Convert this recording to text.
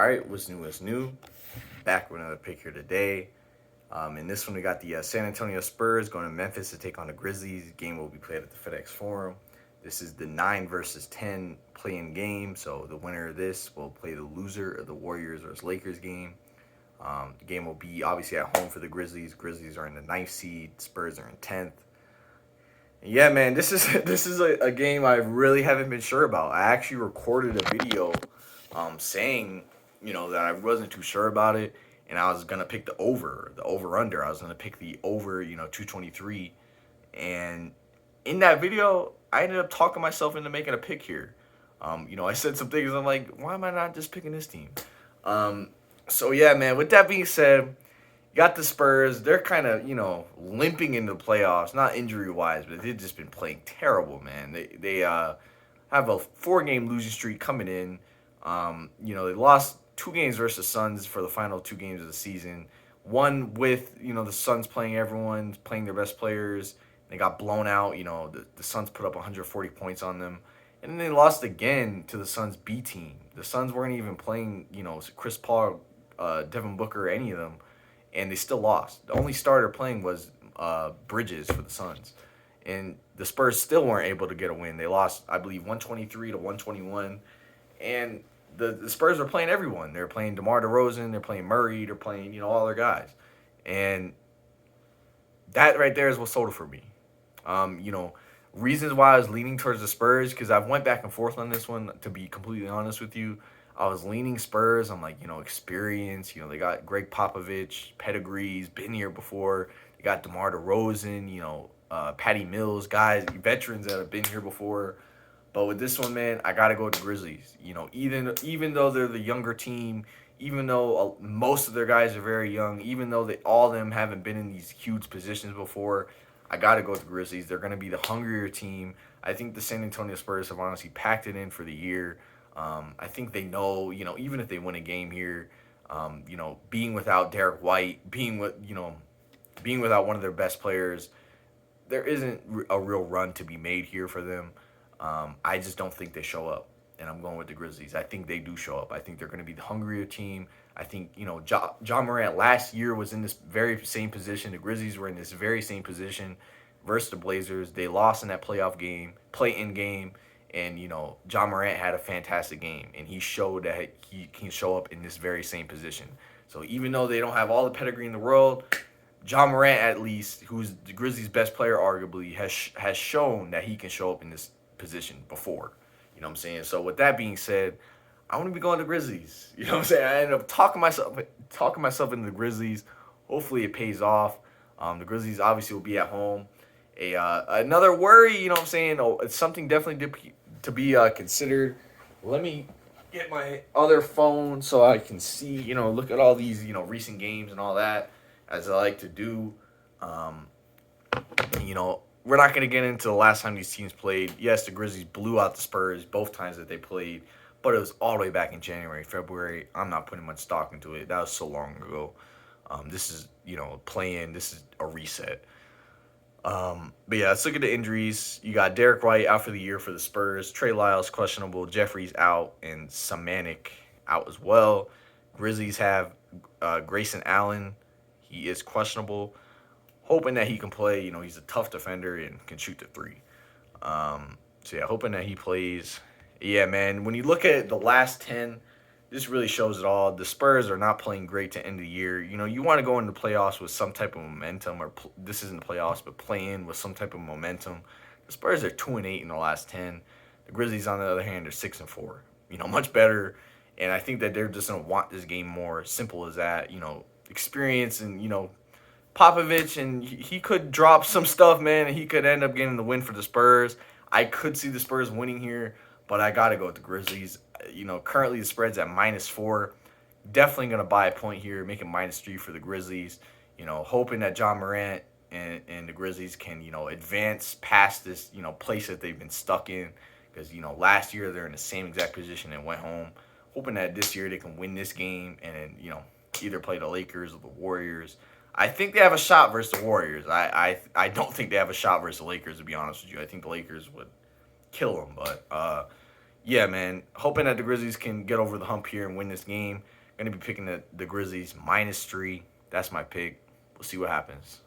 Alright, what's new, what's new? Back with another pick here today. In this one, we got the San Antonio Spurs going to Memphis to take on the Grizzlies. Game will be played at the FedEx Forum. This is the 9 versus 10 play-in game, so the winner of this will play the loser of the Warriors versus Lakers game. The game will be obviously at home for the Grizzlies. Grizzlies are in the 9th seed. Spurs are in 10th. Yeah, man, this is this is a game I really haven't been sure about. I actually recorded a video saying, that I wasn't too sure about it, and I was gonna pick the over under. I was gonna pick the over, 223, and in that video, I ended up talking myself into making a pick here. I said some things. I'm like, why am I not just picking this team? So yeah, man. With that being said, you got the Spurs. They're kind of, limping into the playoffs. Not injury wise, but they've just been playing terrible, man. They have a 4-game losing streak coming in. They lost 2 games versus Suns for the final 2 games of the season. One with, the Suns playing everyone, playing their best players. They got blown out. The Suns put up 140 points on them. And then they lost again to the Suns B team. The Suns weren't even playing, Chris Paul, Devin Booker, any of them. And they still lost. The only starter playing was Bridges for the Suns. And the Spurs still weren't able to get a win. They lost, I believe, 123 to 121. And the Spurs are playing everyone. They're playing DeMar DeRozan. They're playing Murray. They're playing, all their guys. And that right there is what sold it for me. Reasons why I was leaning towards the Spurs, because I've went back and forth on this one, to be completely honest with you. I was leaning Spurs. I'm like, experience. They got Greg Popovich, pedigrees, been here before. They got DeMar DeRozan, Patty Mills, guys, veterans that have been here before. But with this one, man, I got to go with the Grizzlies. Even though they're the younger team, even though most of their guys are very young, even though all of them haven't been in these huge positions before, I got to go with the Grizzlies. They're going to be the hungrier team. I think the San Antonio Spurs have honestly packed it in for the year. I think they know, even if they win a game here, being without Derek White, being without one of their best players, there isn't a real run to be made here for them. I just don't think they show up, and I'm going with the Grizzlies. I think they do show up. I think they're going to be the hungrier team. I think, John Morant last year was in this very same position. The Grizzlies were in this very same position versus the Blazers. They lost in that play-in game, and, John Morant had a fantastic game, and he showed that he can show up in this very same position. So even though they don't have all the pedigree in the world, John Morant, at least, who's the Grizzlies' best player arguably, has shown that he can show up in this position before. You know what I'm saying? So with that being said, I want to be going to Grizzlies. You know what I'm saying? I ended up talking myself into the Grizzlies. Hopefully it pays off. The Grizzlies obviously will be at home. Another worry, you know what I'm saying? It's something definitely to be considered. Let me get my other phone so I can see, look at all these, recent games and all that, as I like to do. We're not going to get into the last time these teams played. Yes, the Grizzlies blew out the Spurs both times that they played, but it was all the way back in January, February. I'm not putting much stock into it. That was so long ago. This is, play-in. This is a reset. But yeah, let's look at the injuries. You got Derek White out for the year for the Spurs. Trey Lyles questionable. Jeffries out, and Samanik out as well. Grizzlies have Grayson Allen. He is questionable. Hoping that he can play. He's a tough defender and can shoot the three. So yeah, hoping that he plays. Yeah, man, when you look at the last 10, this really shows it all. The Spurs are not playing great to end the year. You want to go into the playoffs with some type of momentum, or this isn't the playoffs, but play in with some type of momentum. The Spurs are 2-8 in the last 10. The Grizzlies, on the other hand, are 6-4. Much better, and I think that they're just gonna want this game more. Simple as that. Experience and Popovich, and he could drop some stuff, man, and he could end up getting the win for the Spurs. I could see the Spurs winning here, but I got to go with the Grizzlies. Currently the spread's at -4. Definitely going to buy a point here, make it -3 for the Grizzlies. Hoping that John Morant and the Grizzlies can, advance past this, place that they've been stuck in. Because, last year they're in the same exact position and went home. Hoping that this year they can win this game and, either play the Lakers or the Warriors. I think they have a shot versus the Warriors. I don't think they have a shot versus the Lakers, to be honest with you. I think the Lakers would kill them. But, Yeah, man. Hoping that the Grizzlies can get over the hump here and win this game. Gonna be picking the Grizzlies -3. That's my pick. We'll see what happens.